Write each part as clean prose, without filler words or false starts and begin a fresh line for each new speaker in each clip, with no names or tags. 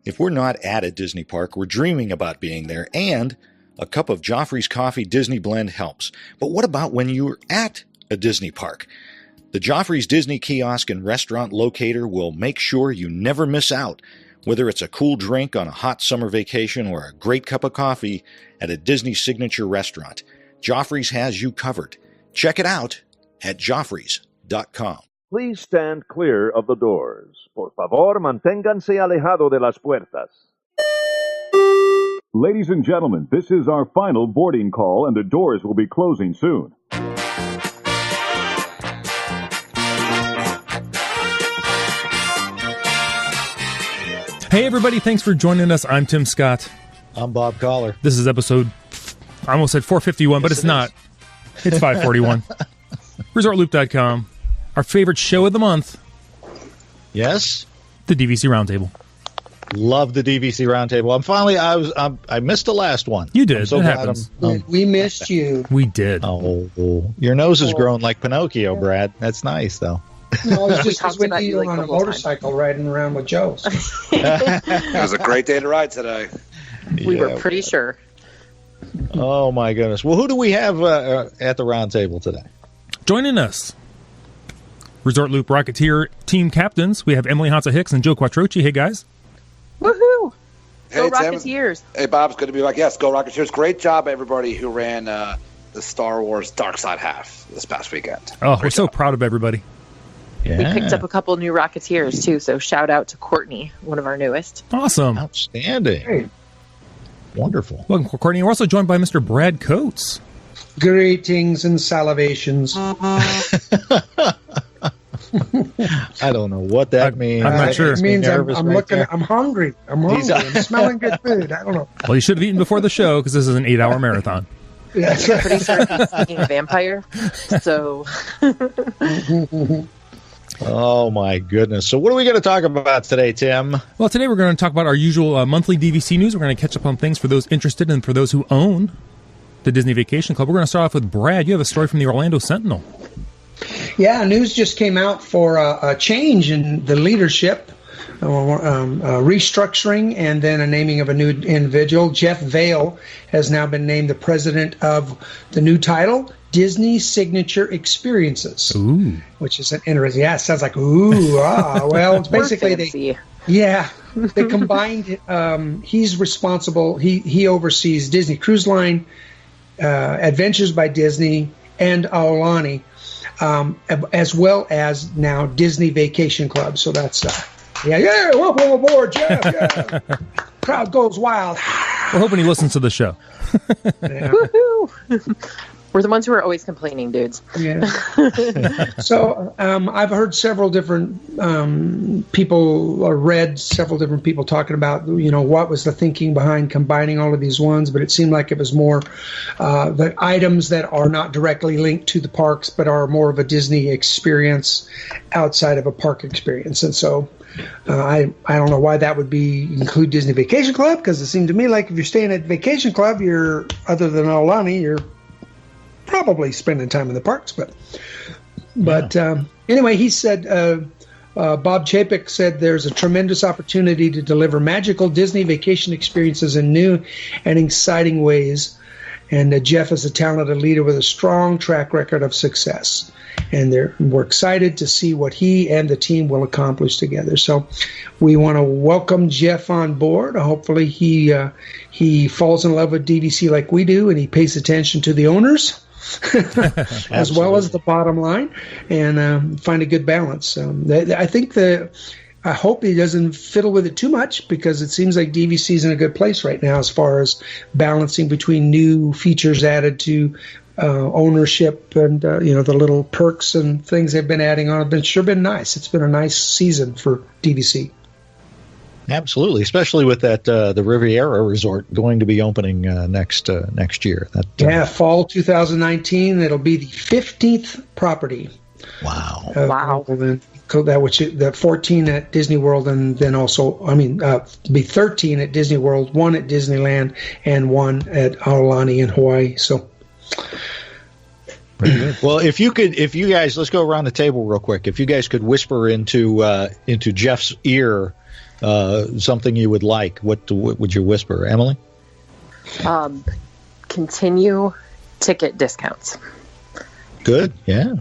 If we're not at a Disney park, we're dreaming about being there, and a cup of Joffrey's Coffee Disney Blend helps. But what about when you're at a Disney park? The Joffrey's Disney Kiosk and Restaurant Locator will make sure you never miss out. Whether it's a cool drink on a hot summer vacation or a great cup of coffee at a Disney signature restaurant, Joffrey's has you covered. Check it out at Joffreys.com.
Please stand clear of the doors. Por favor, manténganse alejado de las puertas.
Ladies and gentlemen, this is our final boarding call, and the doors will be closing soon.
Hey everybody, thanks for joining us. I'm Tim Scott.
I'm Bob Collar.
This is episode, I almost said 451, but it's not. It's 541. ResortLoop.com. Our favorite show of the month.
Yes?
The DVC Roundtable.
Love the DVC Roundtable. I missed the last one.
You did.
I'm so glad
we missed you.
We did.
Oh, your nose is growing like Pinocchio, Brad. That's nice, though.
No, it's just when you were on a motorcycle riding around with Joe.
It was a great day to ride today.
We were pretty sure.
Oh, my goodness. Well, who do we have at the roundtable today?
Joining us, Resort Loop Rocketeer team captains. We have Emily Hansa-Hicks and Joe Quattrochi. Hey, guys.
Woohoo!
Hey,
go Rocketeers.
Hey, Bob's good to be like, yes, go Rocketeers. Great job, everybody who ran the Star Wars Dark Side half this past weekend.
Oh,
Great
we're so
job.
proud of everybody.
Yeah.
We picked up a couple new Rocketeers, too, so shout out to Courtney, one of our newest.
Awesome.
Outstanding.
Hey.
Wonderful.
Welcome, Courtney. We're also joined by Mr. Brad Coates.
Greetings and salivations.
I don't know what that means.
I'm not sure.
It means I'm
right
looking.
there.
I'm hungry. I'm hungry. I'm smelling good food. I don't know.
Well, you should have eaten before the show because this is an 8-hour marathon.
That's
I'm pretty sure he's eating a vampire, so...
Oh, my goodness. So what are we going to talk about today, Tim?
Well, today we're going to talk about our usual monthly DVC news. We're going to catch up on things for those interested and for those who own the Disney Vacation Club. We're going to start off with Brad. You have a story from the Orlando Sentinel.
Yeah, news just came out for a change in the leadership, restructuring, and then a naming of a new individual. Jeff Vail has now been named the president of the new title, Disney Signature Experiences.
Ooh.
Which is an interesting. Yeah, it sounds like well, it's basically they combined. He's responsible. He oversees Disney Cruise Line, Adventures by Disney, and Aulani, as well as now Disney Vacation Club. So that's welcome aboard, Jeff. Yeah. Crowd goes wild.
We're hoping he listens to the show.
Woohoo! We're the ones who are always complaining, dudes.
Yeah. So I've heard several different people, or read several different people talking about, what was the thinking behind combining all of these ones, but it seemed like it was more the items that are not directly linked to the parks, but are more of a Disney experience outside of a park experience. And so I don't know why that would include Disney Vacation Club, because it seemed to me like if you're staying at Vacation Club, you're, other than Aulani, you're probably spending time in the parks, but anyway, he said, Bob Chapek said there's a tremendous opportunity to deliver magical Disney vacation experiences in new and exciting ways, and Jeff is a talented leader with a strong track record of success, and we're excited to see what he and the team will accomplish together. So we want to welcome Jeff on board. Hopefully he falls in love with DVC like we do, and he pays attention to the owners as well as the bottom line, and find a good balance. I hope he doesn't fiddle with it too much, because it seems like DVC is in a good place right now as far as balancing between new features added to ownership and the little perks and things they've been adding on. It's sure been nice. It's been a nice season for DVC.
Absolutely, especially with that the Riviera Resort going to be opening next year.
Fall 2019. It'll be the 15th property.
Wow!
Wow!
The 14 at Disney World, and then also, be 13 at Disney World, 1 at Disneyland, and 1 at Aulani in Hawaii. So.
Well, if you guys, let's go around the table real quick. If you guys could whisper into Jeff's ear something you would like, what would you whisper, Emily?
Continue ticket discounts.
Good. Yeah.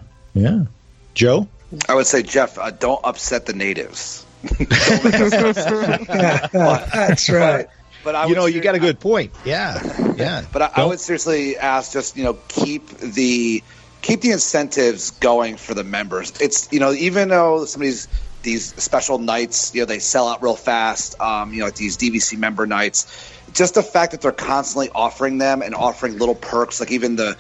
Joe?
I would say, Jeff, don't upset the natives. Don't make us upset.
That's right.
But I
you got a good point. Yeah.
But I would seriously ask, just keep the incentives going for the members. It's even though some of these special nights, they sell out real fast. Like these DVC member nights. Just the fact that they're constantly offering them and offering little perks, like even the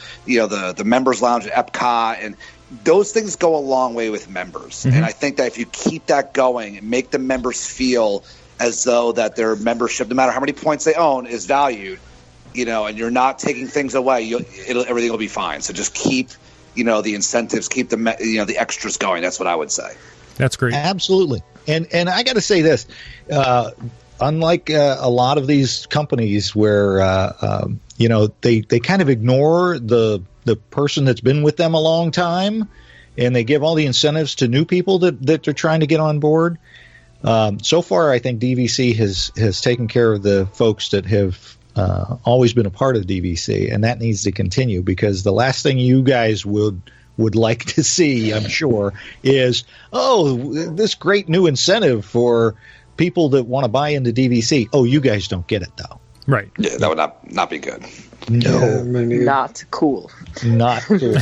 members lounge at Epcot, and those things go a long way with members. Mm-hmm. And I think that if you keep that going and make the members feel as though that their membership, no matter how many points they own, is valued, and you're not taking things away, everything will be fine. So just keep, the incentives, keep the extras going. That's what I would say.
That's great.
Absolutely. And I got to say this, unlike a lot of these companies where, they kind of ignore the person that's been with them a long time, and they give all the incentives to new people that they're trying to get on board. So far, I think DVC has taken care of the folks that have always been a part of DVC, and that needs to continue, because the last thing you guys would like to see, I'm sure, is, this great new incentive for people that want to buy into DVC. Oh, you guys don't get it, though.
Right.
Yeah, that would not be good.
No.
Not cool.
Not cool.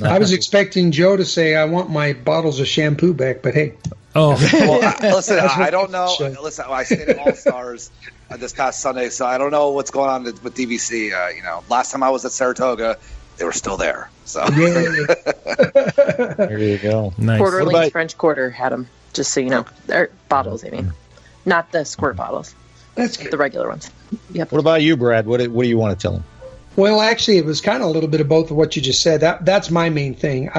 I was expecting Joe to say, I want my bottles of shampoo back, but hey.
Oh.
Well, listen, I don't know. Listen, I stayed at All-Stars this past Sunday, so I don't know what's going on with DVC. Last time I was at Saratoga, they were still there. So
there you go.
Nice.
Quarter Link French Quarter had them, just so you know. They're bottles, I mean. Not the squirt bottles.
That's good.
The regular ones. Yep.
What about you, Brad? What do you want to tell them?
Well, actually, it was kind of a little bit of both of what you just said. That's my main thing.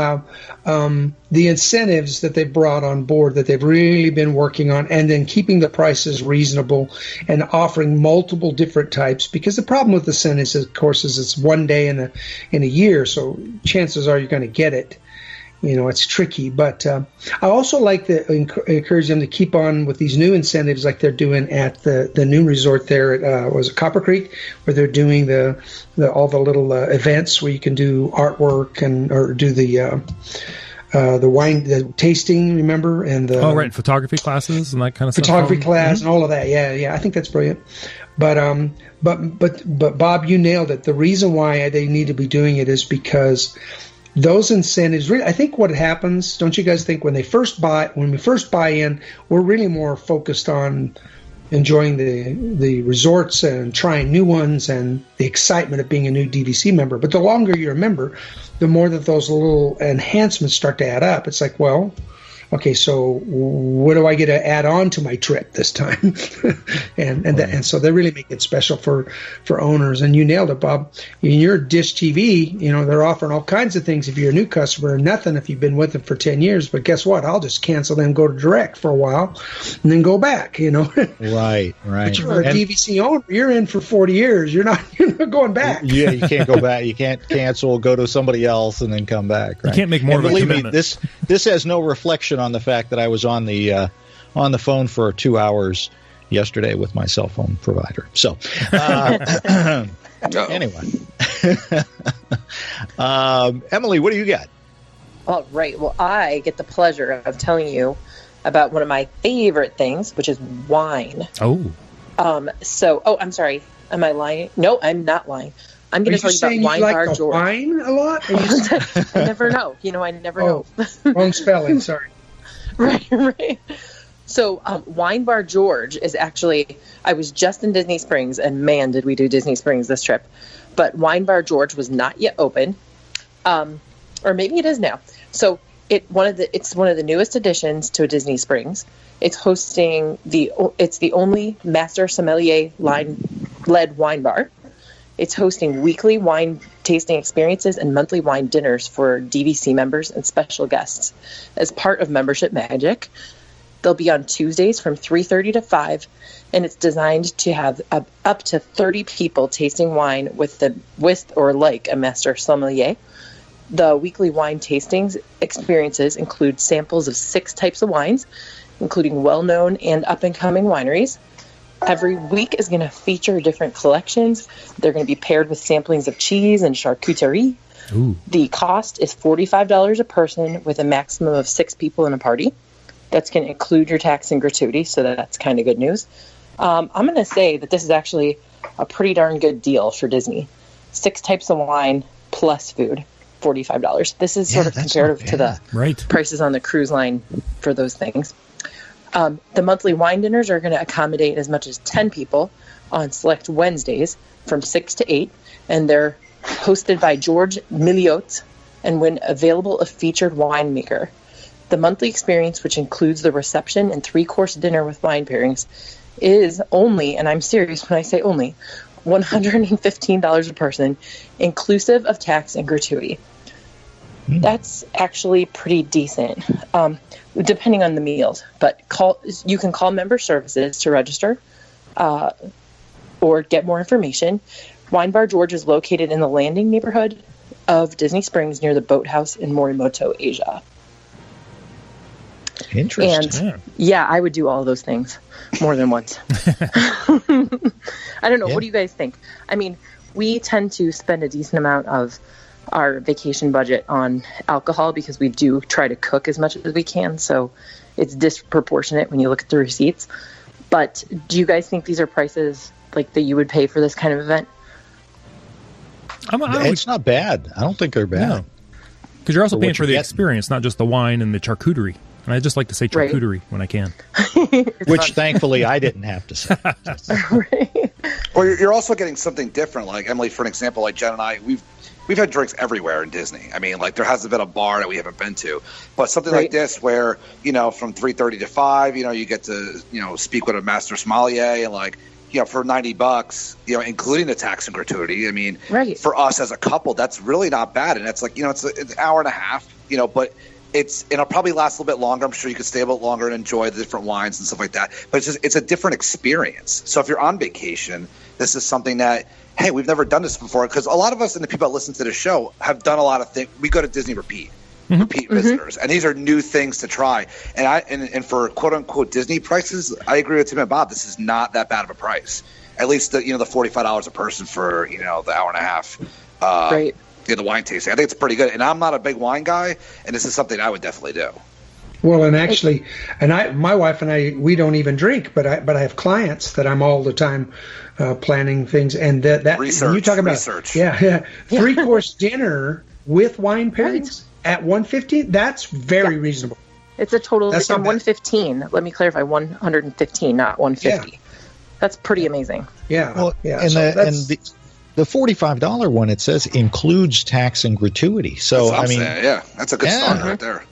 The incentives that they've brought on board, that they've really been working on, and then keeping the prices reasonable and offering multiple different types. Because the problem with the incentives, of course, is it's one day in a year, so chances are you're going to get it. It's tricky, but I also like to encourage them to keep on with these new incentives, like they're doing at the new resort there at was it Copper Creek, where they're doing all the little events where you can do artwork or do the wine tasting, remember, and the
photography classes and that kind of stuff.
Photography class and all of that. Yeah, I think that's brilliant. But Bob, you nailed it. The reason why they need to be doing it is because those incentives, I think what happens, don't you guys think, when we first buy in, we're really more focused on enjoying the resorts and trying new ones and the excitement of being a new DVC member. But the longer you're a member, the more that those little enhancements start to add up. It's like, well, okay, so what do I get to add on to my trip this time? and so they really make it special for owners. And you nailed it, Bob. In your Dish TV, they're offering all kinds of things if you're a new customer, and nothing if you've been with them for 10 years. But guess what? I'll just cancel them, go to direct for a while, and then go back,
Right.
But you're a DVC owner, you're in for 40 years. You're not going back.
Yeah, you can't go back. You can't cancel, go to somebody else, and then come back. Right?
You can't make more of a commitment.
Believe me, this has no reflection on the fact that I was on the phone for 2 hours yesterday with my cell phone provider. So anyway, Emily, what do you got?
All right. Well, I get the pleasure of telling you about one of my favorite things, which is wine.
Oh.
I'm sorry. Am I lying? No, I'm not lying. I'm going to tell you about Wine Bar George.
Wine a lot?
I never know. I never know.
Wrong spelling. Sorry.
Right. So Wine Bar George is actually, I was just in Disney Springs, and man, did we do Disney Springs this trip. But Wine Bar George was not yet open, or maybe it is now. So it's one of the newest additions to Disney Springs. It's hosting it's the only master sommelier led wine bar. It's hosting weekly wine tasting experiences and monthly wine dinners for DVC members and special guests as part of Membership Magic. They'll be on Tuesdays from 3:30 to 5, and it's designed to have up to 30 people tasting wine with or like a master sommelier. The weekly wine tastings experiences include samples of 6 types of wines, including well-known and up-and-coming wineries. Every week is going to feature different collections. They're going to be paired with samplings of cheese and charcuterie.
Ooh.
The cost is $45 a person with a maximum of 6 people in a party. That's going to include your tax and gratuity, so that's kind of good news. I'm going to say that this is actually a pretty darn good deal for Disney. 6 types of wine plus food, $45. This is sort of comparative to the prices on the cruise line for those things. The monthly wine dinners are going to accommodate as much as 10 people on select Wednesdays from 6 to 8, and they're hosted by George Milliot, and when available, a featured winemaker. The monthly experience, which includes the reception and 3-course dinner with wine pairings, is only, and I'm serious when I say only, $115 a person, inclusive of tax and gratuity. That's actually pretty decent, depending on the meals. But you can call member services to register or get more information. Wine Bar George is located in the Landing neighborhood of Disney Springs near the boathouse in Morimoto, Asia.
Interesting.
And I would do all of those things more than once. I don't know. What do you guys think? I mean, we tend to spend a decent amount of our vacation budget on alcohol because we do try to cook as much as we can. So it's disproportionate when you look at the receipts. But do you guys think these are prices like that you would pay for this kind of event?
It's not bad. I don't think they're bad.
Because you're also paying for the experience, not just the wine and the charcuterie. And I just like to say charcuterie when I can.
Which, thankfully, I didn't have to say.
Or you're also getting something different. Like, Emily, for an example, like Jen and I, we've had drinks everywhere in Disney. I mean, like, there hasn't been a bar that we haven't been to. But something like this where, from 3:30 to 5, you get to, speak with a master sommelier and, like, for $90, including the tax and gratuity. I mean, for us as a couple, that's really not bad. And it's like, it's an hour and a half, but it'll probably last a little bit longer. I'm sure you could stay a bit longer and enjoy the different wines and stuff like that. But it's a different experience. So if you're on vacation, this is something that, hey, we've never done this before. Because a lot of us and the people that listen to the show have done a lot of things. We go to Disney repeat visitors, and these are new things to try. And for quote unquote Disney prices, I agree with Tim and Bob. This is not that bad of a price. At least the $45 a person for the hour and a half. The wine tasting. I think it's pretty good. And I'm not a big wine guy, and this is something I would definitely do.
Well, and actually, my wife and I, we don't even drink, but I have clients that I'm all the time planning things, and that
research.
You talk about
research.
3-course dinner with wine pairings at $115. That's very reasonable.
It's a total. It's on $115. Let me clarify: $115, not $150. Yeah. That's pretty amazing.
Yeah.
Well, and the $45 one, it says includes tax and gratuity. So
I mean, that's a good start right there.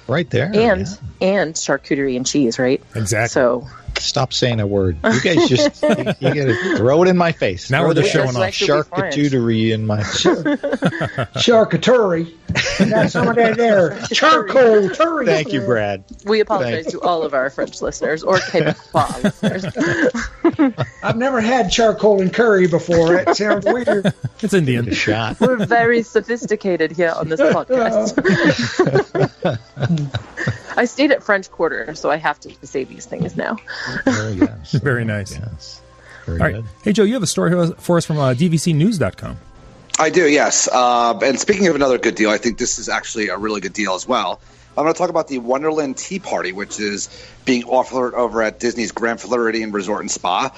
Right there.
And charcuterie and cheese, right?
Exactly.
So
stop saying a word. You guys just you got to throw it in my face.
Now we're just showing off
charcuterie in my
charcuterie. That's some of that there. Charcoal.
Thank you, Brad.
We apologize to all of our French listeners or Quebecois listeners.
I've never had charcoal and curry before. It sounds weird.
It's Indian.
A shot.
We're very sophisticated here on this podcast. I stayed at French Quarter, so I have to say these things now.
Yes.
Very nice.
Yes. Very
all right.
good.
Hey, Joe, you have a story for us from DVCnews.com.
I do, yes. And speaking of another good deal, I think this is actually a really good deal as well. I'm going to talk about the Wonderland Tea Party, which is being offered over at Disney's Grand Floridian Resort and Spa.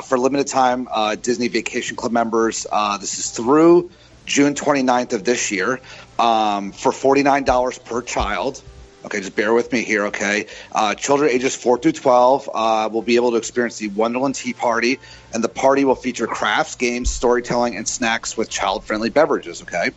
For limited time, Disney Vacation Club members, this is through June 29th of this year, for $49 per child. Okay, just bear with me here, okay? Children ages 4 through 12 will be able to experience the Wonderland Tea Party, and the party will feature crafts, games, storytelling, and snacks with child-friendly beverages, okay?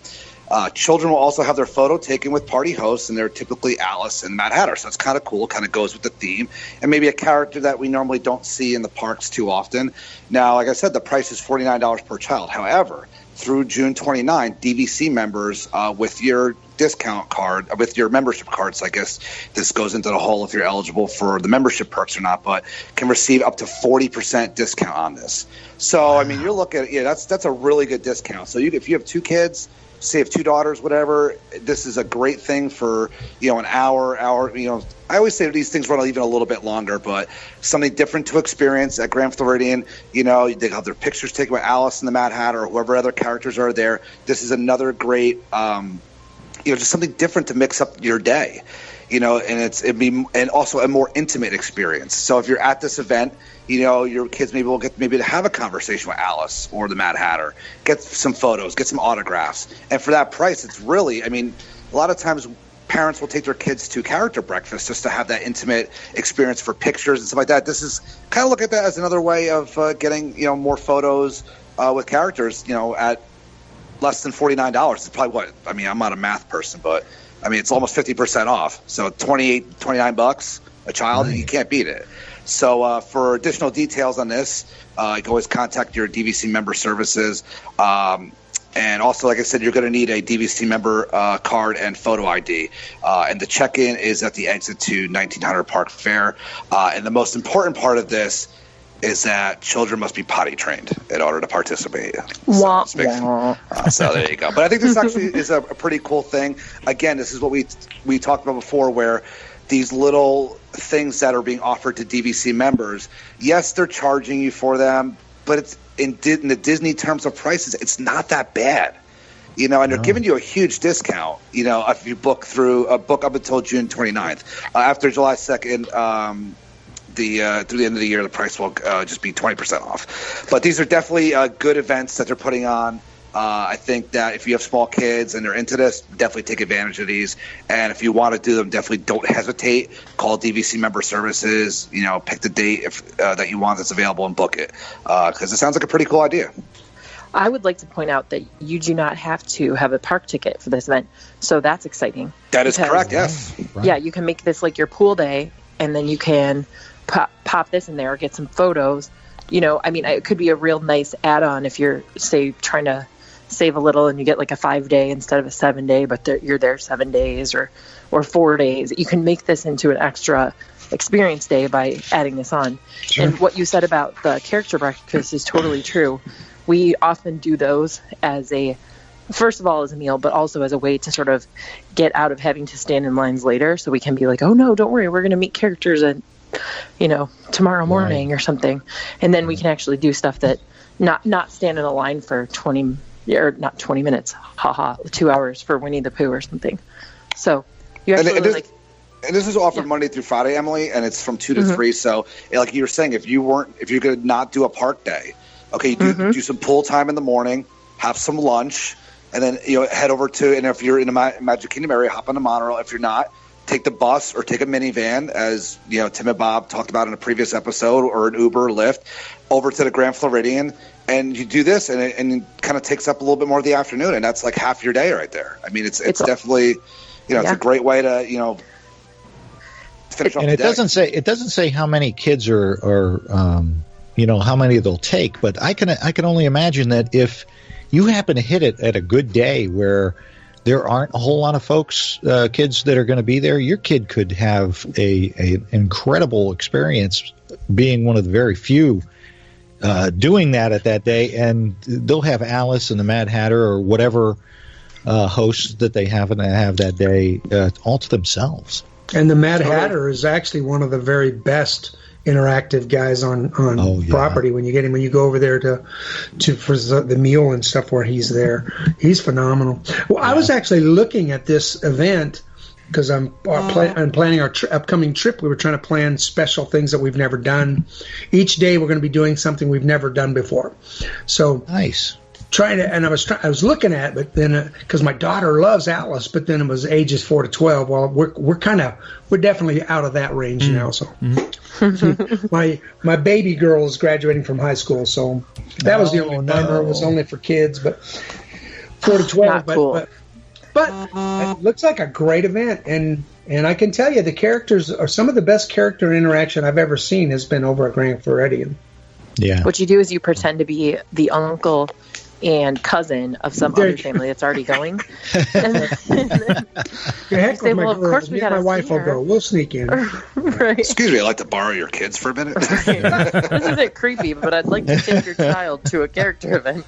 Children will also have their photo taken with party hosts, and they're typically Alice and Mad Hatter, so that's kind of cool, kind of goes with the theme, and maybe a character that we normally don't see in the parks too often. Now, like I said, the price is $49 per child. However, through June 29th, DVC members with your discount card, with your membership cards, I guess this goes into the whole if you're eligible for the membership perks or not, but can receive up to 40% discount on this. So, I mean, you're looking at, that's a really good discount. So if you have 2 kids, say if 2 daughters, whatever, this is a great thing for, an hour, I always say these things run even a little bit longer, but something different to experience at Grand Floridian. They have their pictures taken with Alice and the Mad Hatter or whoever other characters are there. This is another great, just something different to mix up your day, and also a more intimate experience. So if you're at this event, your kids will get to have a conversation with Alice or the Mad Hatter, get some photos, get some autographs. And for that price, it's really, a lot of times parents will take their kids to character breakfast just to have that intimate experience for pictures and stuff like that. This is kind of look at that as another way of getting, more photos with characters, at less than $49. It's probably what, I'm not a math person, but it's almost 50% off. So $29 a child, and you can't beat it. So for additional details on this, you can always contact your DVC member services. And also, like I said, you're going to need a DVC member card and photo ID. And the check-in is at the exit to 1900 Park Fair. And the most important part of this is that children must be potty trained in order to participate. So there you go. But I think this actually is a pretty cool thing. Again, this is what we talked about before, where these little things that are being offered to DVC members, yes, they're charging you for them, but it's in the Disney terms of prices, it's not that bad. And they're giving you a huge discount, if you book up until June 29th. After July 2nd, through the end of the year, the price will just be 20% off. But these are definitely good events that they're putting on. I think that if you have small kids and they're into this, definitely take advantage of these. And if you want to do them, definitely don't hesitate. Call DVC member services. Pick the date that you want that's available and book it, because it sounds like a pretty cool idea.
I would like to point out that you do not have to have a park ticket for this event, so that's exciting.
That is correct. Yes.
Right. Yeah, you can make this like your pool day, and then you can pop this in there, get some photos. It could be a real nice add-on if you're, say, trying to save a little and you get like a 5-day instead of a 7-day, but you're there 7 days or 4 days. You can make this into an extra experience day by adding this on. Sure. And what you said about the character breakfast is totally true. We often do those first of all as a meal, but also as a way to sort of get out of having to stand in lines later, so we can be like, oh no, don't worry, we're going to meet characters at tomorrow morning or something, and then we can actually do stuff that not stand in a line for 20 not 20 minutes, 2 hours for Winnie the Pooh or something. So you actually
and this is offered Monday through Friday, Emily, and it's from 2 to 3. So like you were saying, if you're going to not do a park day, okay, you do some pool time in the morning, have some lunch, and then head over to, and if you're in the Magic Kingdom area, hop on the monorail. If you're not, take the bus or take a minivan, as Tim and Bob talked about in a previous episode, or an Uber or Lyft over to the Grand Floridian, and you do this, and it kind of takes up a little bit more of the afternoon, and that's like half your day right there. It's definitely it's a great way to finish off the day.
And it doesn't say how many kids are how many they'll take, but I can only imagine that if you happen to hit it at a good day where there aren't a whole lot of kids that are going to be there, your kid could have an incredible experience being one of the very few doing that at that day, and they'll have Alice and the Mad Hatter or whatever hosts that they happen to have that day all to themselves. And the Mad Hatter is actually one of the very best interactive guys on property. When you go over there to for the meal and stuff where he's there, he's phenomenal. Well, I was actually looking at this event because I'm planning our upcoming trip. We were trying to plan special things that we've never done. Each day we're going to be doing something we've never done before. So nice. I was looking at it, but then because my daughter loves Alice, but then it was ages 4 to 12. Well, we're definitely out of that range now. So my baby girl is graduating from high school, so that was the only bummer. It was only for kids, but 4 to 12. But it looks like a great event, and I can tell you the characters are some of the best character interaction I've ever seen has been over at Grand Floridian. Yeah.
What you do is you pretend to be the uncle and cousin of some other family that's already going. And then
say, well,
of course we got
my wife will go. We'll sneak in.
Right.
Excuse me, I'd like to borrow your kids for a minute.
Right. This isn't creepy, but I'd like to take your child to a character event.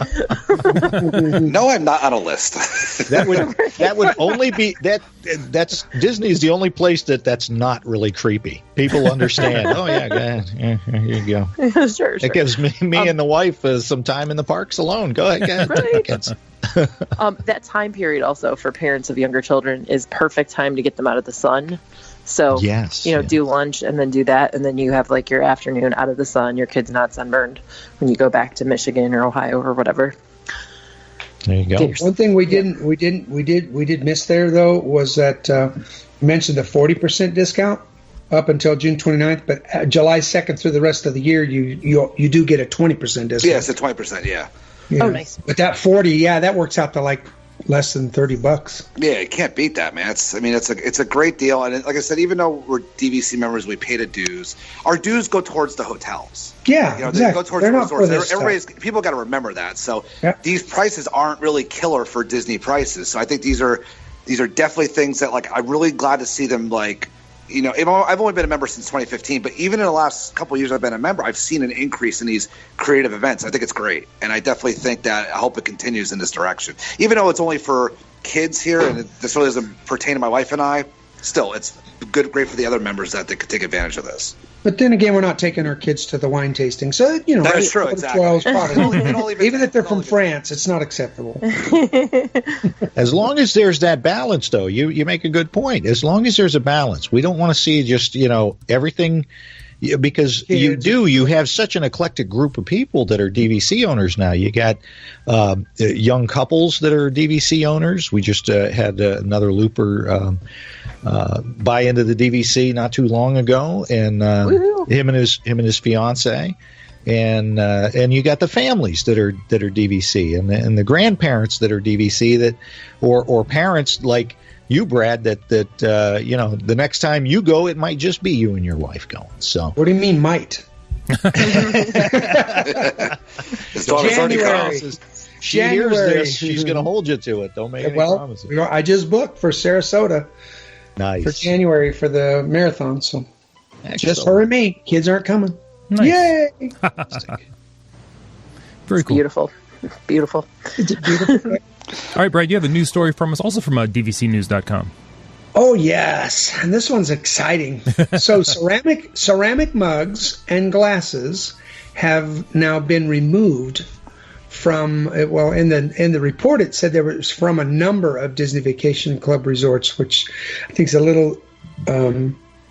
No, I'm not on a list.
That would only be that's Disney is the only place that's not really creepy. People understand. Oh yeah, go ahead. Yeah, here you go.
Sure.
It gives me and the wife some time in the parks alone. Go ahead.
Right. That time period also for parents of younger children is perfect time to get them out of the sun. So, do lunch and then do that. And then you have like your afternoon out of the sun. Your kid's not sunburned when you go back to Michigan or Ohio or whatever.
There you go.
One thing we did miss there though was that you mentioned the 40% discount up until June 29th, but July 2nd through the rest of the year, you do get a 20% discount.
Yeah, it's a 20%. Yeah.
Oh, nice.
But that 40, that works out to like less than $30.
Yeah, you can't beat that, man. It's a great deal, and like I said, even though we're DVC members, we pay the dues. Our dues go towards the hotels.
Yeah,
exactly. They go towards the resorts. People got to remember that. So these prices aren't really killer for Disney prices. So I think these are definitely things that like I'm really glad to see them like. I've only been a member since 2015, but even in the last couple of years I've been a member, I've seen an increase in these creative events. I think it's great, and I definitely think that I hope it continues in this direction. Even though it's only for kids here, and this really doesn't pertain to my wife and I, still, it's great for the other members that they could take advantage of this.
But then again, we're not taking our kids to the wine tasting, so
that is true. Exactly.
Even if they're from France, it's not acceptable.
As long as there's that balance, though, you make a good point. As long as there's a balance, we don't want to see just everything, because you have such an eclectic group of people that are DVC owners now. You got young couples that are DVC owners. We just had another looper buy into the DVC not too long ago, and him and his fiance, and you got the families that are DVC, and the grandparents that are DVC that or parents like you, Brad, that the next time you go, it might just be you and your wife going. So
what do you mean might?
She hears this, she's going to hold you to it. Don't make any promises.
I just booked for Sarasota.
Nice.
For January for the marathon, so
excellent.
Just her and me. Kids aren't coming.
Nice.
Yay!
Very cool.
Beautiful.
It's beautiful.
All right, Brad, you have a news story from us, also from DVCnews.com.
Oh yes, and this one's exciting. So ceramic mugs and glasses have now been removed from, well, in the report it said there was from a number of Disney Vacation Club resorts, which I think is a little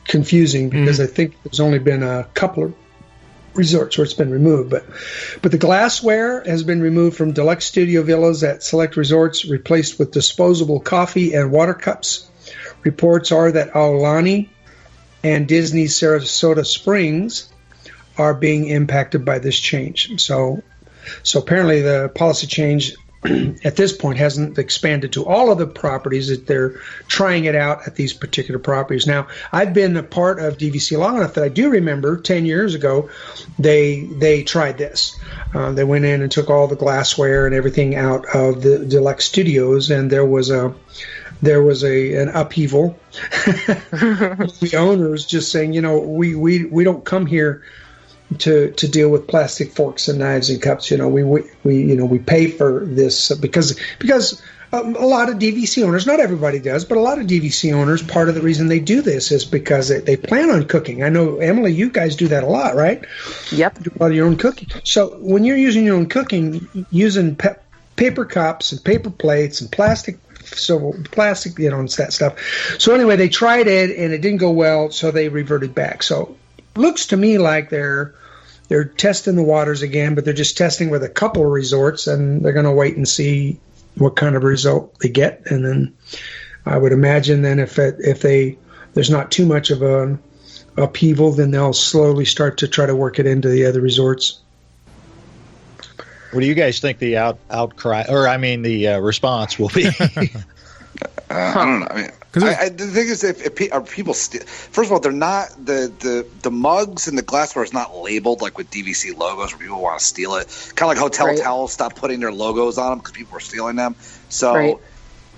confusing because I think there's only been a couple of resorts where it's been removed. But the glassware has been removed from deluxe studio villas at select resorts, replaced with disposable coffee and water cups. Reports are that Aulani and Disney Sarasota Springs are being impacted by this change. So apparently the policy change at this point hasn't expanded to all of the properties, that they're trying it out at these particular properties. Now, I've been a part of DVC long enough that I do remember 10 years ago they tried this. They went in and took all the glassware and everything out of the deluxe studios, and there was an upheaval. The owners just saying, we don't come here to deal with plastic forks and knives and cups. We pay for this because a lot of DVC owners, not everybody does, but a lot of DVC owners, part of the reason they do this is because they plan on cooking. I know, Emily, you guys do that a lot, right?
Yep.
You do a lot of your own cooking. So when you're using your own cooking, using paper cups and paper plates and plastic, and that stuff. So anyway, they tried it and it didn't go well, so they reverted back. So looks to me like they're testing the waters again, but they're just testing with a couple of resorts, and they're going to wait and see what kind of result they get. And then I would imagine then if there's not too much of an upheaval, then they'll slowly start to try to work it into the other resorts.
What do you guys think the outcry, or the response will be?
I don't know. The thing is, are people steal? First of all, they're not the mugs and the glassware is not labeled like with DVC logos where people want to steal it. Kind of like hotel towels stopped putting their logos on them because people were stealing them. So,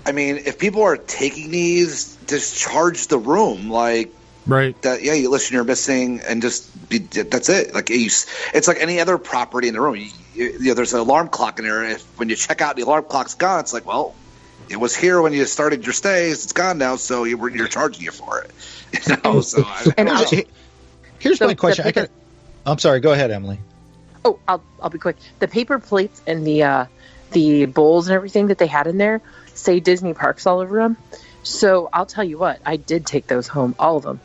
I mean, if people are taking these, just charge the room like.
Right.
That you listen, you're missing, and that's it. Like it's like any other property in the room. There's an alarm clock in there. When you check out, the alarm clock's gone. It's like, well, it was here when you started your stays. It's gone now, so you're charging you for it. So
here's my question. I'm sorry. Go ahead, Emily.
Oh, I'll be quick. The paper plates and the bowls and everything that they had in there say Disney Parks all over them. So I'll tell you what, I did take those home, all of them,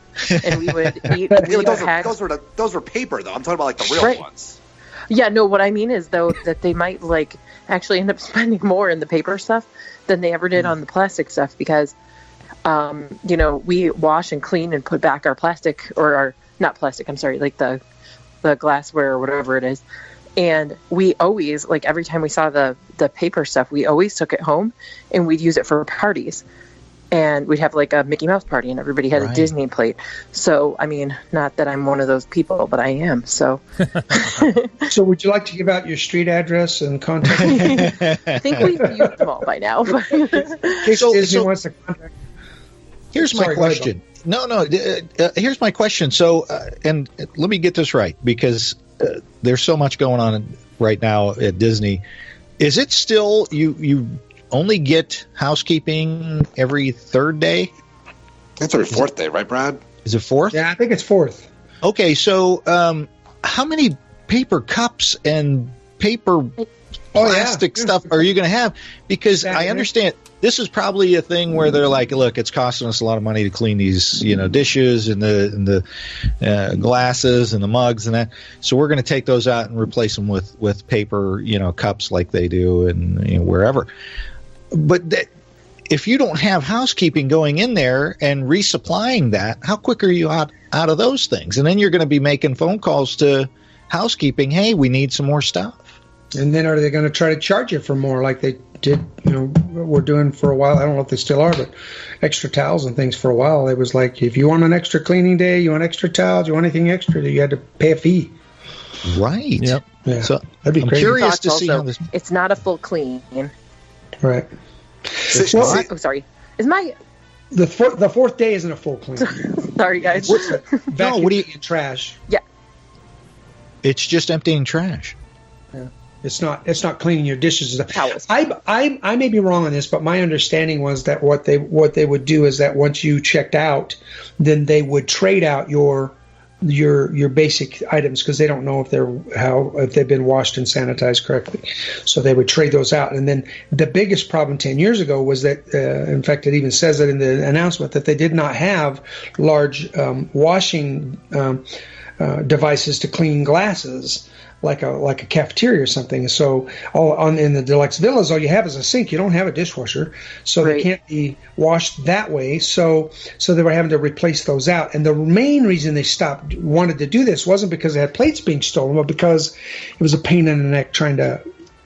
and we would eat.
Those were paper though. I'm talking about like the real ones.
Yeah, no. What I mean is though that they might like actually end up spending more in the paper stuff than they ever did on the plastic stuff because, we wash and clean and put back our plastic or our not plastic. I'm sorry, like the glassware or whatever it is. And we always, like every time we saw the paper stuff, we always took it home and we'd use it for parties. And we'd have like a Mickey Mouse party and everybody had a Disney plate. So, I mean, not that I'm one of those people, but I am. So,
So would you like to give out your street address and contact?
I think we've used them all by now.
Disney wants to contact.
Here's my question. Here's my question. So, and let me get this right because there's so much going on right now at Disney. Is it still you only get housekeeping every third day?
That's every fourth day, right, Brad?
Is it fourth?
Yeah, I think it's fourth.
Okay, so how many paper cups and paper plastic stuff are you going to have? Because I understand this is probably a thing where they're like, look, it's costing us a lot of money to clean these, dishes and the glasses and the mugs and that. So we're going to take those out and replace them with paper, cups like they do and wherever. But if you don't have housekeeping going in there and resupplying that, how quick are you out of those things? And then you're going to be making phone calls to housekeeping. Hey, we need some more stuff.
And then are they going to try to charge you for more like they did, we're doing for a while. I don't know if they still are, but extra towels and things for a while. It was like, if you want an extra cleaning day, you want extra towels, you want anything extra, you had to pay a fee.
Right.
Yep. Yeah.
So
that'd be
I'm
crazy.
curious to see how this.
It's not a full clean.
Right.
Sorry. Is
the fourth day isn't a full clean?
Sorry, guys.
What do you
trash?
Yeah.
It's just emptying trash.
Yeah. It's not cleaning your dishes.
Towels.
I may be wrong on this, but my understanding was that what they would do is that once you checked out, then they would trade out your basic items because they don't know if they've been washed and sanitized correctly. So they would trade those out. And then the biggest problem 10 years ago was that, in fact, it even says it in the announcement that they did not have large washing devices to clean glasses like a cafeteria or something. So in the deluxe villas, all you have is a sink. You don't have a dishwasher, so they can't be washed that way. So they were having to replace those out. And the main reason they wanted to do this wasn't because they had plates being stolen, but because it was a pain in the neck trying to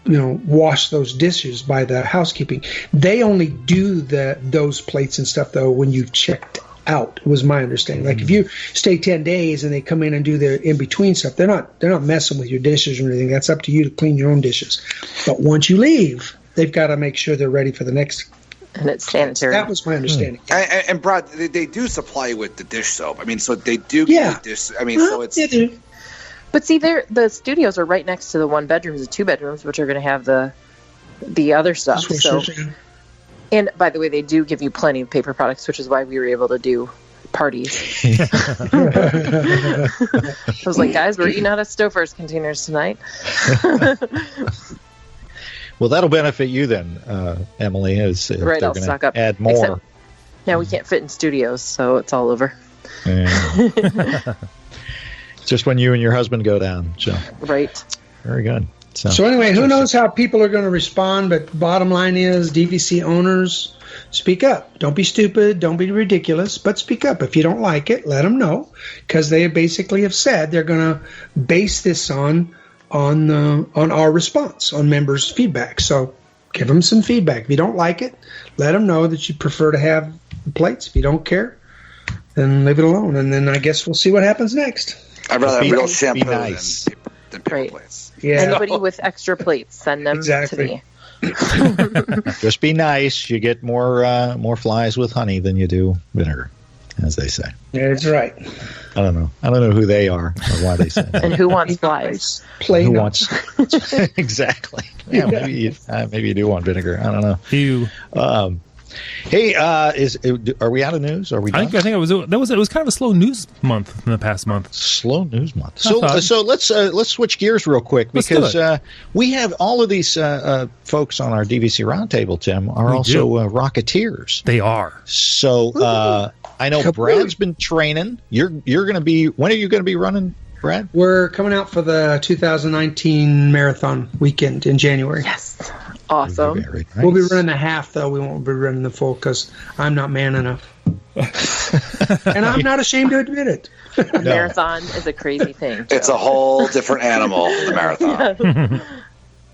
wash those dishes by the housekeeping. They only do those plates and stuff though when you've checked out, was my understanding. Like if you stay 10 days and they come in and do the in-between stuff, they're not messing with your dishes or anything. That's up to you to clean your own dishes. But once you leave, they've got to make sure they're ready for the next.
And it's sanitary.
That was my understanding.
And Brad, they do supply you with the dish soap. I mean, so they do get dish. I mean, so it's.
They do.
But see, the studios are right next to the 1 bedrooms and 2 bedrooms, which are going to have the other stuff. So. And by the way, they do give you plenty of paper products, which is why we were able to do parties. I was like, guys, we're eating out of Stouffer's containers tonight.
Well, that'll benefit you then, Emily, as if
right,
they're
I'll
going
stock
to
up.
add more.
Except now we can't fit in studios, so it's all over.
Yeah. Just when you and your husband go down. So.
Right.
Very good.
So anyway, who knows how people are going to respond, but bottom line is DVC owners, speak up. Don't be stupid. Don't be ridiculous, but speak up. If you don't like it, let them know, because they basically have said they're going to base this on our response, on members' feedback. So give them some feedback. If you don't like it, let them know that you prefer to have the plates. If you don't care, then leave it alone. And then I guess we'll see what happens next.
I'd rather have real
Be
shampoo
nice.
than paper
Right.
plates.
Yeah.
Anybody with extra plates, send them
Exactly.
to me.
Just be nice. You get more flies with honey than you do vinegar, as they say.
Yeah, that's right.
I don't know who they are or why they say that.
And who wants flies?
Plain
Who
up.
wants exactly? Yeah, maybe you do want vinegar. I don't know.
You.
Hey, are we out of news? Are we done?
I think it was kind of a slow news month in the past month.
Slow news month.
I
So
thought-
let's switch gears real quick
Let's do
because we have all of these folks on our DVC Roundtable. Tim are
We
also Rocketeers.
They are.
So I know Brad's been training. You're going to be. When are you going to be running, Brad?
We're coming out for the 2019 marathon weekend in January.
Yes. Awesome.
Very nice.
We'll be running the half, though. We won't be running the full because I'm not man enough. And I'm not ashamed to admit it.
A marathon is a crazy thing.
It's a whole different animal, the marathon.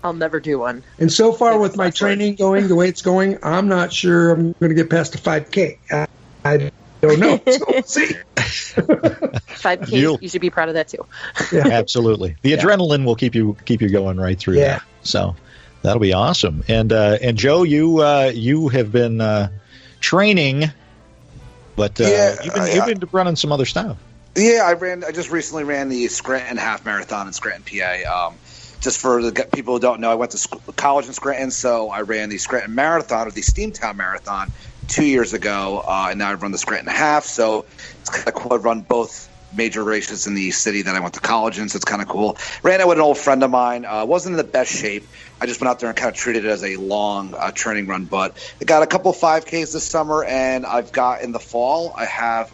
I'll never do one.
And so far, with my training going the way it's going, I'm not sure I'm going to get past a 5K. I don't know. So we'll see.
5K, you should be proud of that too.
Yeah.
Absolutely. The adrenaline will keep you going right through
Yeah.
that. So that'll be awesome. And Joe, you have been training, but you've been running some other stuff.
Yeah, I just recently ran the Scranton Half Marathon in Scranton, PA. Just for the people who don't know, I went to college in Scranton, so I ran the Scranton Marathon or the Steamtown Marathon 2 years ago, and now I've run the Scranton Half. So it's kind of cool. I've run both major races in the city that I went to college in, so it's kind of cool. Ran it with an old friend of mine. Wasn't in the best shape. I just went out there and kind of treated it as a long training run. But I got a couple 5Ks this summer, and I've got in the fall, I have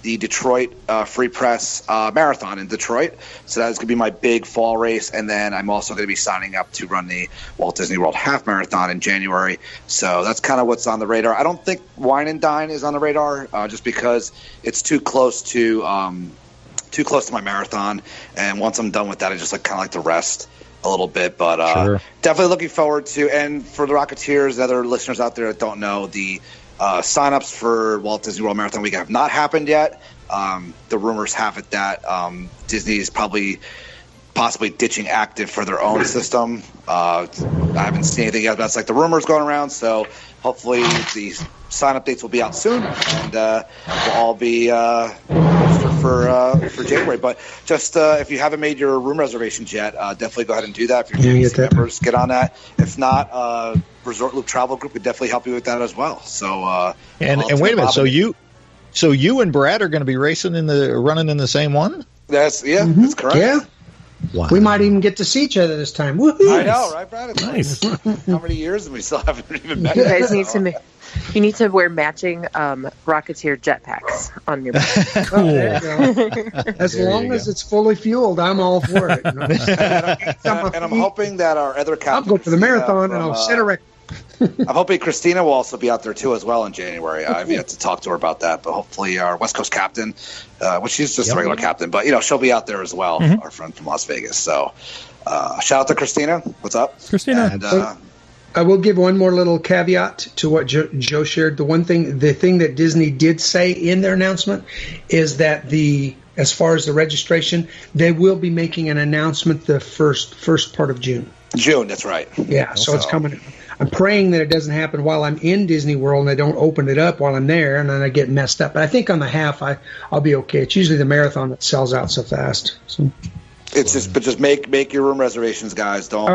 the Detroit Free Press Marathon in Detroit. So that's going to be my big fall race. And then I'm also going to be signing up to run the Walt Disney World Half Marathon in January. So that's kind of what's on the radar. I don't think Wine and Dine is on the radar just because it's too close to my marathon. And once I'm done with that, I just kind of like to rest a little bit. But
Sure.
Definitely looking forward to, and for the Rocketeers and other listeners out there that don't know, the sign-ups for Walt Disney World Marathon Week have not happened yet. The rumors have it that Disney is possibly ditching Active for their own system. I haven't seen anything yet. That's the rumors going around. So hopefully the sign-up dates will be out soon, and we'll all be for January. But just if you haven't made your room reservations yet, definitely go ahead and do that. If you're DVC members, get on that. If not, Resort Loop Travel Group could definitely help you with that as well. So
and wait a minute, so you and Brad are going to be running in the same one?
That's correct.
Yeah.
Wow.
We might even get to see each other this time. Woohoo!
I know, right, Brad? It's
Nice.
How many years and we still haven't even met?
You guys need to wear matching Rocketeer jetpacks on your back.
Oh, there you go. As long as it's fully fueled, I'm all for it.
And I'm hoping that our other captain,
I'll go for the marathon and I'll set a record.
I'm hoping Christina will also be out there too as well in January. I've yet to talk to her about that, but hopefully our West Coast captain, which she's just a regular captain, but she'll be out there as well. Our friend from Las Vegas. So shout out to Christina. What's up,
Christina?
And,
I will give one more little caveat to what Joe shared. The thing that Disney did say in their announcement is that as far as the registration, they will be making an announcement the first part of June.
June, that's right.
Yeah, so it's coming. I'm praying that it doesn't happen while I'm in Disney World and they don't open it up while I'm there and then I get messed up. But I think on the half, I'll be okay. It's usually the marathon that sells out so fast. So
It's just make your room reservations, guys. Don't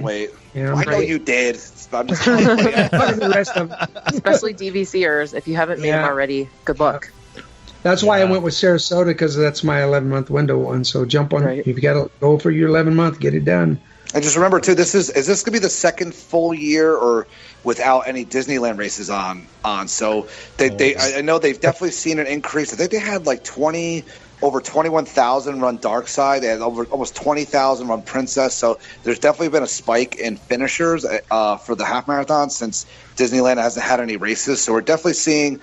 wait.
Yeah,
I know you did. I'm just telling you.
the rest of them.
Especially DVCers. If you haven't made them already, good luck.
That's why I went with Sarasota because that's my 11-month window one. So jump on. If you got to go for your 11-month, get it done.
And just remember too, is this going to be the second full year or without any Disneyland races on? So I know they've definitely seen an increase. I think they had over 21,000 run Dark Side. They had almost 20,000 run Princess. So there's definitely been a spike in finishers for the half marathon since Disneyland hasn't had any races. So we're definitely seeing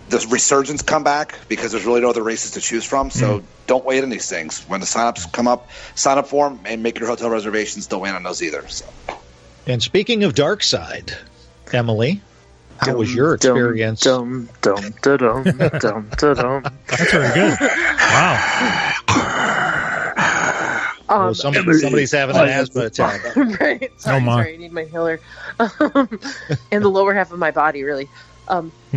the resurgence come back because there's really no other races to choose from. So don't wait on these things. When the signups come up, sign up for them and make your hotel reservations. Don't wait on those either. So.
And speaking of dark side, Emily, how was your experience?
That's very
good. Wow.
Somebody's having an asthma attack.
Right. Sorry, I need my inhaler. In the lower half of my body, really.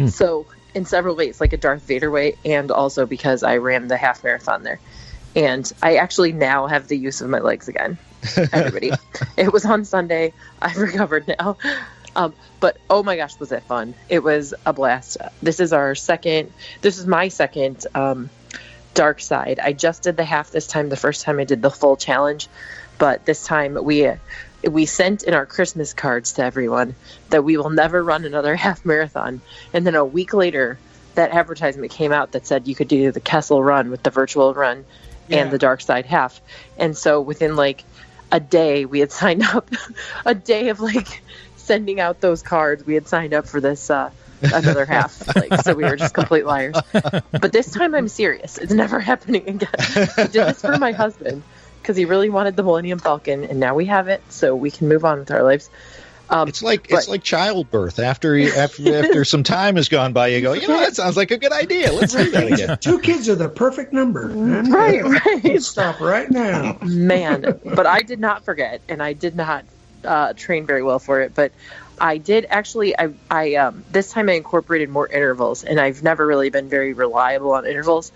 So in several ways, like a Darth Vader way, and also because I ran the half marathon there. And I actually now have the use of my legs again. Everybody. It was on Sunday. I've recovered now. But oh my gosh, was it fun. It was a blast. This is my second dark side. I just did the half this time. The first time I did the full challenge, but this time we sent in our Christmas cards to everyone that we will never run another half marathon. And then a week later, that advertisement came out that said you could do the Kessel run with the virtual run and the dark side half. And so within like a day, we had signed up. A day of like sending out those cards, we had signed up for this another half. So we were just complete liars. But this time I'm serious. It's never happening again. I did this for my husband because he really wanted the Millennium Falcon, and now we have it, so we can move on with our lives.
It's like childbirth. After some time has gone by, you go, that sounds like a good idea. Let's do that again.
2 kids are the perfect number.
Right.
Stop right now.
Man, but I did not forget, and I did not train very well for it, but I did actually. I this time I incorporated more intervals, and I've never really been very reliable on intervals,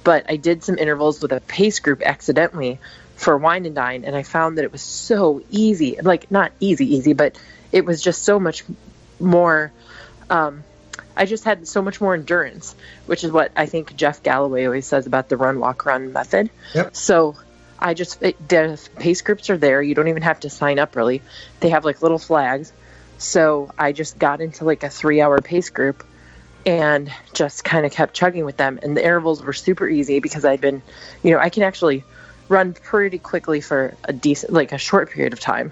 but I did some intervals with a pace group accidentally for Wine and Dine, and I found that it was so easy. Like not easy, but it was just so much more. I just had so much more endurance, which is what I think Jeff Galloway always says about the run, walk, run method.
Yep.
So the pace groups are there. You don't even have to sign up really. They have like little flags. So I just got into like a 3-hour pace group and just kind of kept chugging with them. And the intervals were super easy because I'd been, I can actually run pretty quickly for a short period of time.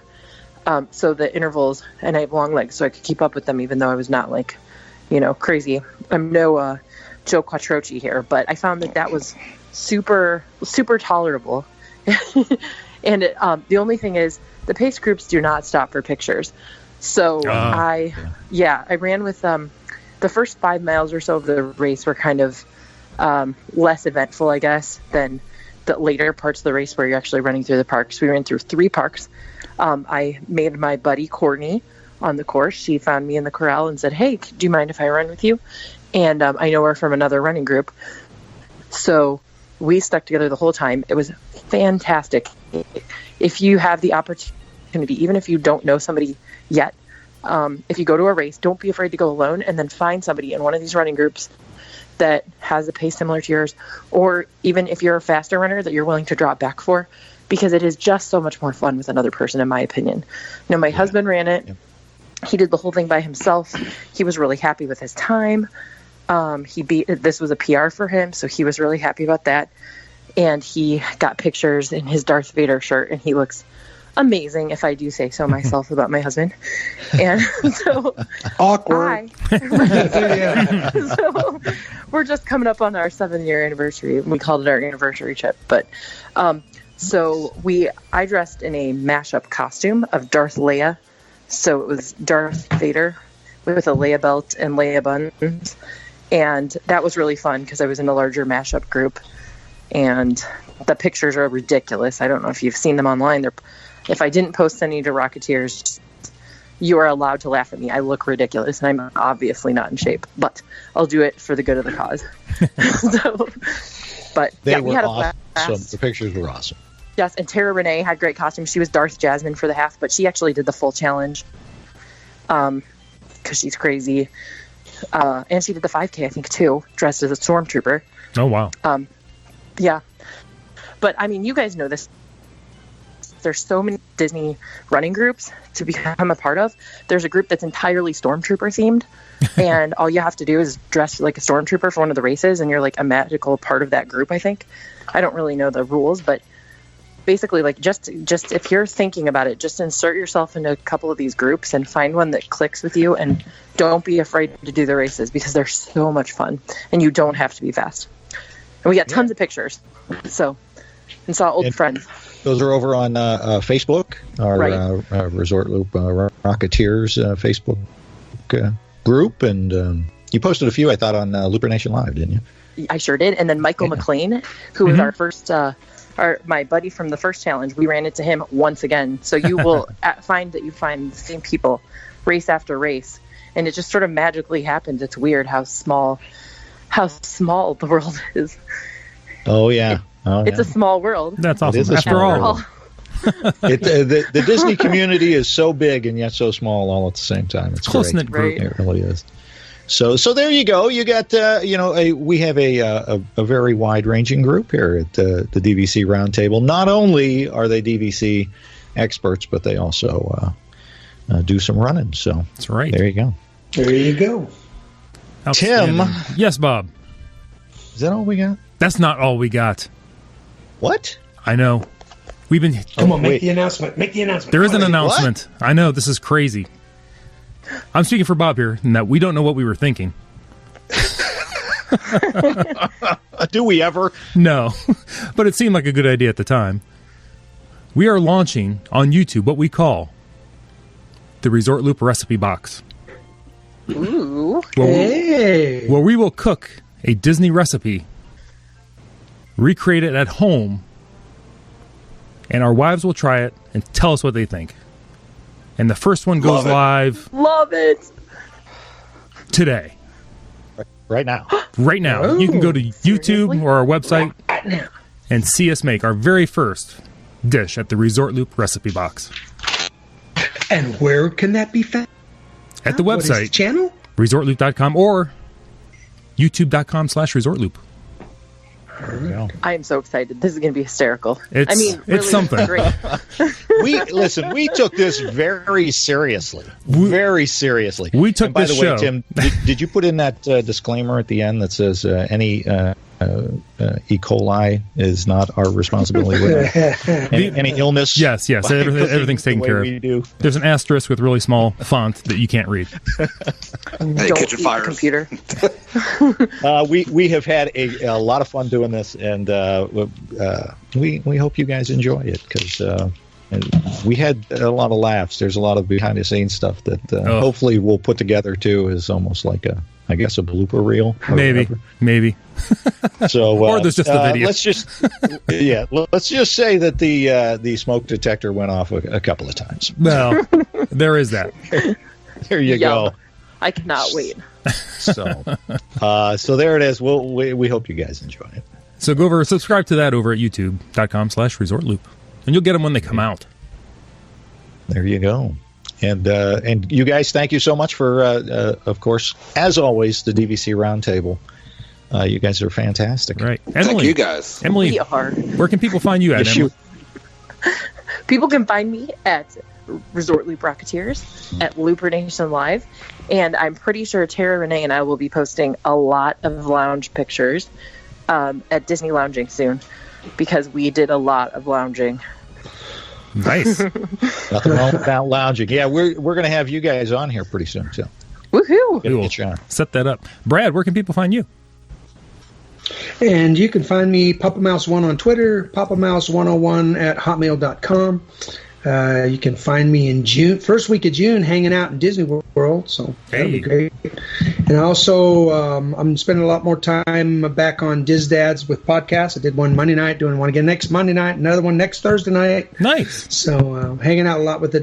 So the intervals, and I have long legs, so I could keep up with them even though I was not like, crazy. I'm no Joe Quattrochi here, but I found that was super, super tolerable. And the only thing is the pace groups do not stop for pictures. So I ran with the first 5 miles or so of the race were kind of less eventful, I guess, than the later parts of the race where you're actually running through the parks. We ran through 3 parks. I made my buddy Courtney on the course. She found me in the corral and said, "Hey, do you mind if I run with you?" And I know her from another running group. So we stuck together the whole time. It was fantastic. If you have the opportunity, even if you don't know somebody yet, if you go to a race, don't be afraid to go alone, and then find somebody in one of these running groups that has a pace similar to yours, or even if you're a faster runner that you're willing to drop back for, because it is just so much more fun with another person, in my opinion. My husband ran it. He did the whole thing by himself. He was really happy with his time. This was a PR for him, so he was really happy about that. And he got pictures in his Darth Vader shirt, and he looks amazing, if I do say so myself, about my husband. And so
awkward.
So we're just coming up on our 7-year anniversary. We called it our anniversary trip. But so I dressed in a mashup costume of Darth Leia. So it was Darth Vader with a Leia belt and Leia buns. And that was really fun because I was in a larger mashup group. And the pictures are ridiculous. I don't know if you've seen them online. If I didn't post any to Rocketeers, you are allowed to laugh at me. I look ridiculous, and I'm obviously not in shape. But I'll do it for the good of the cause.
We had a blast. The pictures were awesome.
Yes, and Tara Renee had great costumes. She was Darth Jasmine for the half, but she actually did the full challenge because she's crazy. And she did the 5K, I think, too, dressed as a stormtrooper.
Oh, wow.
Yeah. But, I mean, you guys know this. There's so many Disney running groups to become a part of. There's a group that's entirely stormtrooper themed, and all you have to do is dress like a stormtrooper for one of the races, and you're like a magical part of that group, I think. I don't really know the rules, but basically, like, just if you're thinking about it, just insert yourself into a couple of these groups and find one that clicks with you, and don't be afraid to do the races because they're so much fun, and you don't have to be fast. And we got tons of pictures, and saw old friends.
Those are over on Facebook, our Resort Loop Rocketeers Facebook group, and you posted a few, I thought, on Looper Nation Live, didn't you?
I sure did. And then Michael McLean, who was our first, my buddy from the first challenge, we ran into him once again. So you will find the same people race after race, and it just sort of magically happens. It's weird how small the world is.
Oh yeah.
It's a small world.
That's awesome.
After
all.
The Disney community is so big and yet so small all at the same time. It's
close-knit group.
It really is. So there you go. You got we have a very wide-ranging group here at the DVC Roundtable. Not only are they DVC experts, but they also do some running. So
that's right.
There you go.
There you go.
Tim. Yes, Bob.
Is that all we got?
That's not all we got.
What?
I know. We've been.
Come on, make the announcement. Make the announcement.
There is an announcement. What? I know, this is crazy. I'm speaking for Bob here, in that we don't know what we were thinking.
Do we ever?
No, but it seemed like a good idea at the time. We are launching on YouTube what we call the Resort Loop Recipe Box.
Ooh.
Where we will cook a Disney recipe, recreate it at home, and our wives will try it and tell us what they think. And the first one goes live.
Love it.
Today.
Right now.
Right now.
Oh,
you can go to YouTube
seriously?
or our website and see us make our very first dish at the Resort Loop Recipe Box.
And where can that be found?
At the
What is the
website,
channel?
ResortLoop.com or YouTube.com/ResortLoop.
I am so excited. This is going to be hysterical.
It's something.
Great.
We took this very seriously. Very seriously.
We took
and by
this
the way,
show.
Tim, did you put in that disclaimer at the end that says any E. coli is not our responsibility? Any illness?
Yes. Everything's taken care of. There's an asterisk with really small font that you can't read.
Hey, kitchen fires.
Computer.
We have had a lot of fun doing this, and we hope you guys enjoy it, because we had a lot of laughs. There's a lot of behind the scenes stuff that hopefully we'll put together too as almost like a blooper reel. Maybe. So
or there's just the video.
Let's just say that the smoke detector went off a couple of times.
Well, there is that.
There you go.
I cannot wait.
So there it is. We hope you guys enjoy it.
So go over, subscribe to that over at youtube.com/ResortLoop, and you'll get them when they come out.
There you go. And you guys, thank you so much for, of course, as always, the DVC Roundtable. You guys are fantastic.
Right.
Emily, thank you guys.
Emily,
we are.
Where can people find you at, Emily?
People can find me at Resort Loop Rocketeers, at Looper Nation Live, and I'm pretty sure Tara Renee and I will be posting a lot of lounge pictures at Disney Lounging soon, because we did a lot of lounging.
Nice.
Nothing wrong about lounging. Yeah, we're going to have you guys on here pretty soon too.
Woohoo!
We will set that up. Brad, where can people find you?
And you can find me, Papa Mouse 1 on Twitter, Papa Mouse 101 at hotmail.com. You can find me in June, first week of June, hanging out in Disney World, so that'll be great. And also, I'm spending a lot more time back on Diz Dads with podcasts. I did one Monday night, doing one again next Monday night, another one next Thursday night.
Nice.
So hanging out a lot with the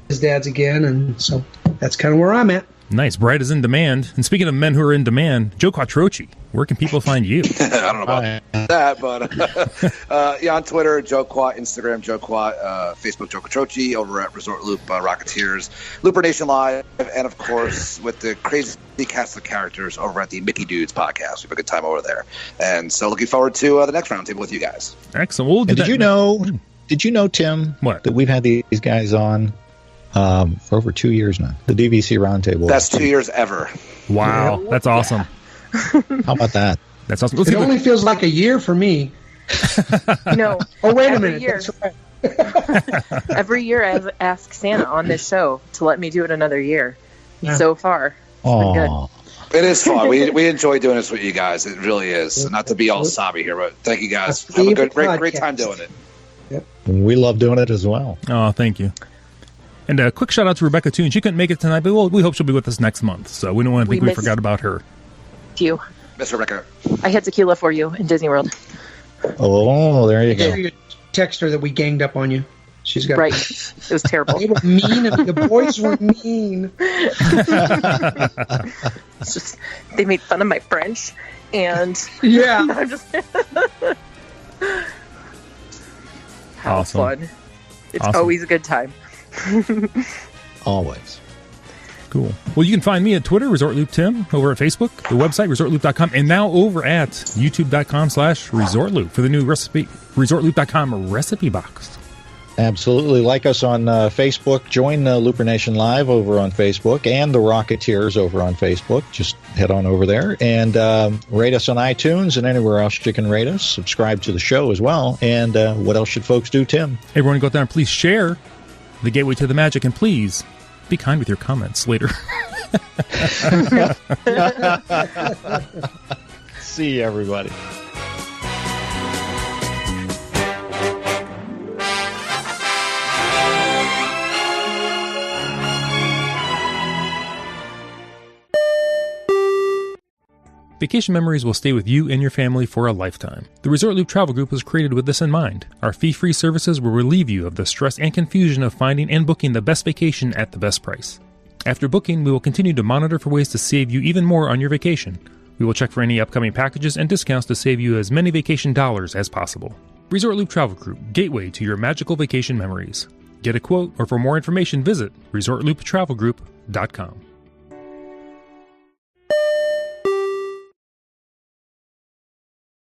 Diz Dads again, and so that's kind of where I'm at.
Nice. Brad is in demand. And speaking of men who are in demand, Joe Quattrochi, where can people find you?
I don't know about that, but on Twitter, Joe Quat, Instagram, Joe Quat, Facebook, Joe Quattrochi, over at Resort Loop Rocketeers, Looper Nation Live, and of course with the crazy cast of characters over at the Mickey Dudes podcast. We have a good time over there, and so looking forward to the next roundtable with you guys.
Excellent. We'll do
Did you know, Tim,
what?
That we've had these guys on for over 2 years now? The DVC Roundtable.
That's 2 years ever.
Wow,
Yeah.
that's awesome.
How about that?
That's awesome.
It only feels like a year for me.
No.
Oh, wait a
every
minute.
Year.
That's right.
Every year I ask Santa on this show to let me do it another year.
Yeah.
So far, it's been good.
It is fun. We enjoy doing this with you guys. It really is. Not to be all sobby here, but thank you guys. Have a great time doing it.
Yep.
We love doing it as well.
Oh, thank you. And a quick shout out to Rebecca too. She couldn't make it tonight, but we hope she'll be with us next month. So we don't want to think we forgot about her.
You.
Miss Rebecca.
I had tequila for you in Disney World.
Oh, there you go.
Text her that we ganged up on you. She's got
right. It was terrible.
They were mean. The boys were mean.
It's just they made fun of my French, and
yeah,
I'm just how
awesome.
fun. It's
awesome.
Always a good time.
Always.
Cool. Well, you can find me at Twitter, ResortLoopTim, over at Facebook, the website, ResortLoop.com, and now over at YouTube.com/ResortLoop for the new ResortLoop.com recipe box.
Absolutely. Like us on Facebook. Join Looper Nation Live over on Facebook and the Rocketeers over on Facebook. Just head on over there and rate us on iTunes and anywhere else you can rate us. Subscribe to the show as well. And what else should folks do, Tim?
Everyone go down and please share the gateway to the magic, and please be kind with your comments later.
See you, everybody.
Vacation memories will stay with you and your family for a lifetime. The Resort Loop Travel Group was created with this in mind. Our fee-free services will relieve you of the stress and confusion of finding and booking the best vacation at the best price. After booking, we will continue to monitor for ways to save you even more on your vacation. We will check for any upcoming packages and discounts to save you as many vacation dollars as possible. Resort Loop Travel Group, gateway to your magical vacation memories. Get a quote, or for more information, visit ResortLoop.com.